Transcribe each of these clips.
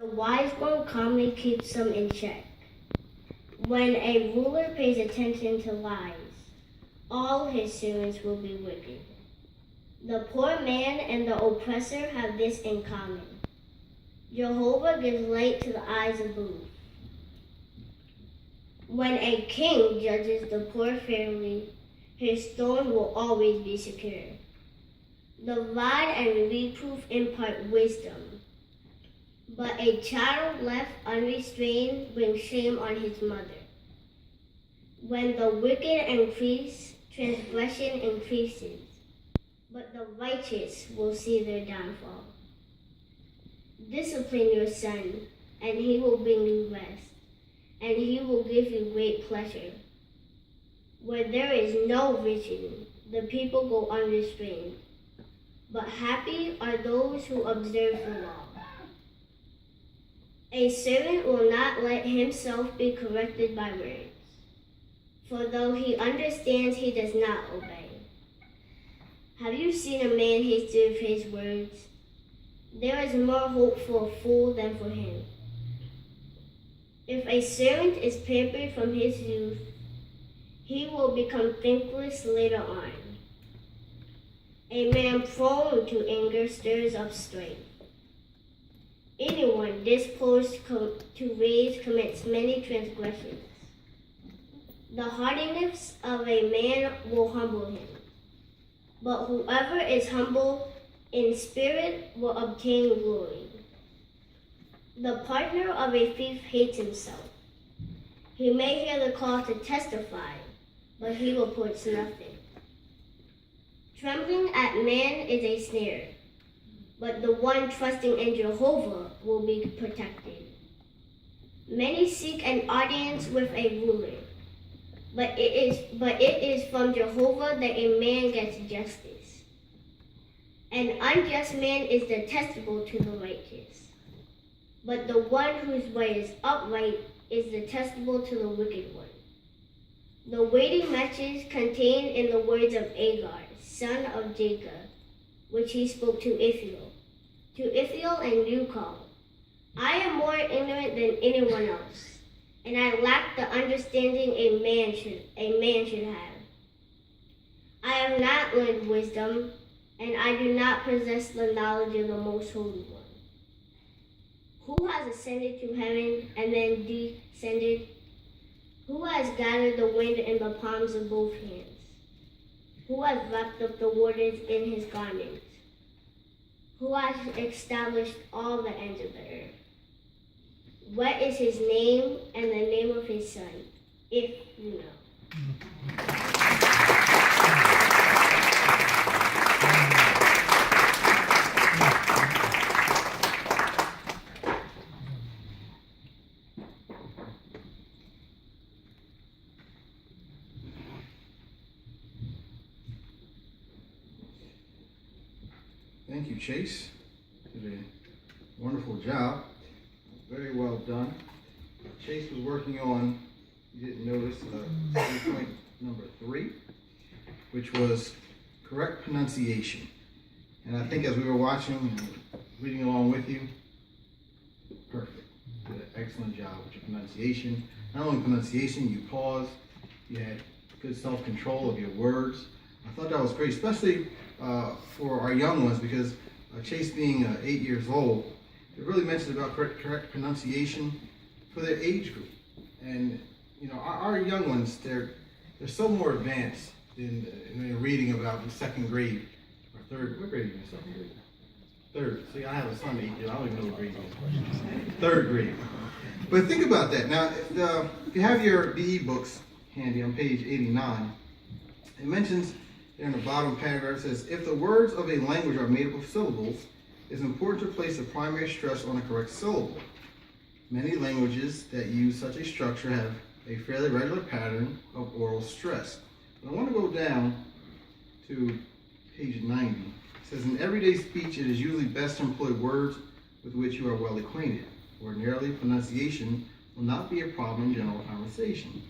The wise one calmly keeps them in check. When a ruler pays attention to lies, all his servants will be wicked. The poor man and the oppressor have this in common. Jehovah gives light to the eyes of both. When a king judges the poor fairly, his throne will always be secure. The rod and reproof impart wisdom, but a child left unrestrained brings shame on his mother. When the wicked increase, transgression increases, but the righteous will see their downfall. Discipline your son, and he will bring you rest, and he will give you great pleasure. Where there is no vision, the people go unrestrained, but happy are those who observe the law. A servant will not let himself be corrected by words, for though he understands, he does not obey. Have you seen a man hasty of his words? There is more hope for a fool than for him. If a servant is pampered from his youth, he will become thankless later on. A man prone to anger stirs up strife. Anyone disposed to rage commits many transgressions. The haughtiness of a man will humble him, but whoever is humble in spirit will obtain glory. The partner of a thief hates himself. He may hear the call to testify, but he reports nothing. Trembling at man is a snare, but the one trusting in Jehovah will be protected. Many seek an audience with a ruler, but it is from Jehovah that a man gets justice. An unjust man is detestable to the righteous, but the one whose way is upright is detestable to the wicked one. The weighty message contained in the words of Agar, son of Jacob, which he spoke to Ithiel and Ukal. I am more ignorant than anyone else, and I lack the understanding a man should have. I have not learned wisdom, and I do not possess the knowledge of the Most Holy One. Who has ascended to heaven and then descended? Who has gathered the wind in the palms of both hands? Who has wrapped up the waters in his garments? Who has established all the ends of the earth? What is his name and the name of his son, if you know? Thank you, Chase. Did a wonderful job. Very well done. Chase was working on, you didn't notice, point number 3, which was correct pronunciation. And I think as we were watching and reading along with you, perfect. Did an excellent job with your pronunciation. Not only pronunciation, you paused, you had good self-control of your words. I thought that was great, especially for our young ones, because Chase being 8 years old, it really mentioned about correct pronunciation for their age group. And you know, our young ones, they're so more advanced in reading about in second grade or third. What grade are you in second grade? Third. See, I have a son 8 years. I don't even know what grade he is. Third grade. But think about that. Now, if you have your BE books handy on page 89, it mentions there in the bottom paragraph, it says, if the words of a language are made up of syllables, it's important to place the primary stress on the correct syllable. Many languages that use such a structure have a fairly regular pattern of oral stress. But I want to go down to page 90. It says, in everyday speech, it is usually best to employ words with which you are well acquainted. Ordinarily, pronunciation will not be a problem in general conversation.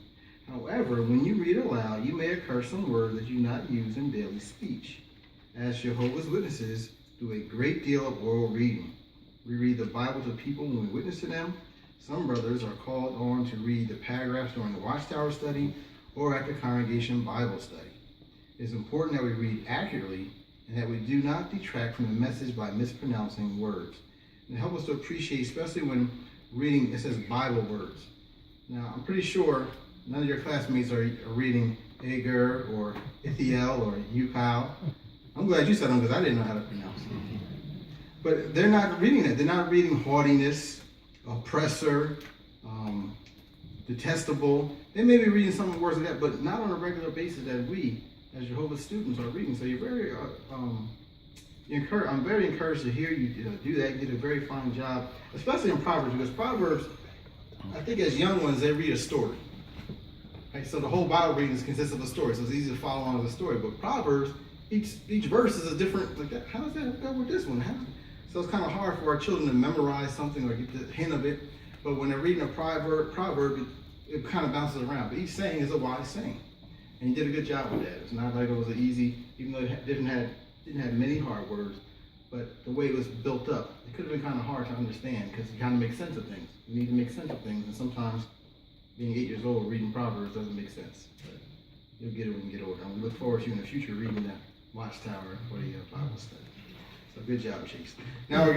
However, when you read aloud, you may occur some words that you do not use in daily speech, as Jehovah's Witnesses do a great deal of oral reading. We read the Bible to people when we witness to them. Some brothers are called on to read the paragraphs during the Watchtower study or at the congregation Bible study. It is important that we read accurately and that we do not detract from the message by mispronouncing words. And help us to appreciate, especially when reading, it says Bible words. Now, I'm pretty sure none of your classmates are reading Agur or Ithiel or Ukal. I'm glad you said them because I didn't know how to pronounce it. But they're not reading it. They're not reading haughtiness, oppressor, detestable. They may be reading some words like that, but not on a regular basis that we, as Jehovah's students, are reading. So you're very I'm very encouraged to hear you do that. You did a very fine job, especially in Proverbs, because Proverbs, I think as young ones, they read a story. Right? So the whole Bible reading consists of a story, so it's easy to follow along with a story. But Proverbs, each verse is a different, like that. How does that go with this one? So it's kind of hard for our children to memorize something or get the hint of it. But when they're reading a proverb, it kind of bounces around. But each saying is a wise saying. And you did a good job with that. It's not like it was an easy, even though it didn't have many hard words, but the way it was built up, it could have been kind of hard to understand because you kind of make sense of things. You need to make sense of things, and sometimes being 8 years old reading Proverbs doesn't make sense. But you'll get it when you get older. And we look forward to you in the future reading that Watchtower for the Bible study. So good job, Chace. Now we're